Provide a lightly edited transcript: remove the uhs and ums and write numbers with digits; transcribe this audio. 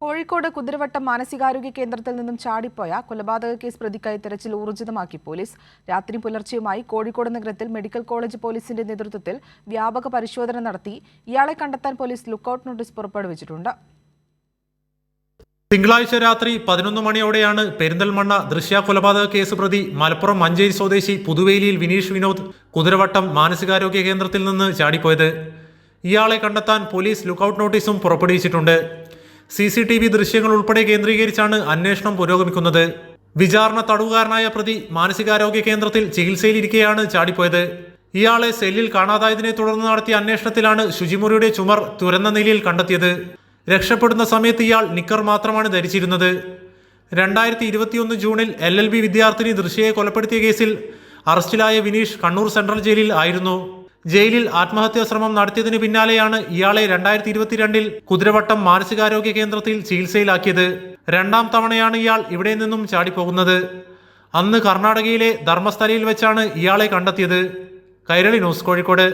കോഴിക്കോട് കുതിരവട്ടം മാനസികാരോഗ്യ കേന്ദ്രത്തിൽ നിന്നും ചാടിപ്പോയ കൊലപാതക കേസ് പ്രതിക്കായി തെരച്ചിൽ ഊർജിതമാക്കി പോലീസ്. രാത്രി പുലർച്ചെയുമായി കോഴിക്കോട് നഗരത്തിൽ മെഡിക്കൽ കോളേജ് പോലീസിന്റെ നേതൃത്വത്തിൽ വ്യാപക പരിശോധന നടത്തി. ഇയാളെ കണ്ടെത്താൻ പോലീസ് ലുക്കൌട്ട് നോട്ടീസ് പുറപ്പെടുവിച്ചിട്ടുണ്ട്. തിങ്കളാഴ്ച രാത്രി 11 മണിയോടെയാണ് പെരിന്തൽമണ്ണ ദൃശ്യ കൊലപാതക കേസ് പ്രതി മലപ്പുറം മഞ്ചേരി സ്വദേശി പുതുവേലിയിൽ വിനീഷ് വിനോദ് കുതിരവട്ടം മാനസികാരോഗ്യ കേന്ദ്രത്തിൽ നിന്ന് ചാടിപ്പോയത്. ഇയാളെ കണ്ടെത്താൻ പോലീസ് ലുക്കൌട്ട് നോട്ടീസും പുറപ്പെടുവിച്ചിട്ടുണ്ട്. CCTV ദൃശ്യങ്ങൾ ഉൾപ്പെടെ കേന്ദ്രീകരിച്ചാണ് അന്വേഷണം പുരോഗമിക്കുന്നത്. വിചാരണ തടവുകാരനായ പ്രതി മാനസികാരോഗ്യ കേന്ദ്രത്തിൽ ചികിത്സയിലിരിക്കെയാണ് ചാടിപ്പോയത്. ഇയാളെ സെല്ലിൽ കാണാതായതിനെ തുടർന്ന് നടത്തിയ അന്വേഷണത്തിലാണ് ശുചിമുറിയുടെ ചുമർ തുറന്ന നിലയിൽ കണ്ടെത്തിയത്. രക്ഷപ്പെടുന്ന സമയത്ത് ഇയാൾ നിക്കർ മാത്രമാണ് ധരിച്ചിരുന്നത്. 2021 ജൂണിൽ LLB വിദ്യാർത്ഥിനി ദൃശ്യയെ കൊലപ്പെടുത്തിയ കേസിൽ അറസ്റ്റിലായ വിനീഷ് കണ്ണൂർ സെൻട്രൽ ജയിലിൽ ആയിരുന്നു. ജയിലിൽ ആത്മഹത്യാ ശ്രമം നടത്തിയതിന് പിന്നാലെയാണ് ഇയാളെ 2022 കുതിരവട്ടം മാനസികാരോഗ്യ കേന്ദ്രത്തിൽ ചികിത്സയിലാക്കിയത്. രണ്ടാം തവണയാണ് ഇയാൾ ഇവിടെ നിന്നും ചാടിപ്പോകുന്നത്. അന്ന് കർണാടകയിലെ ധർമ്മസ്ഥലയിൽ വെച്ചാണ് ഇയാളെ കണ്ടെത്തിയത്. കൈരളി ന്യൂസ്, കോഴിക്കോട്.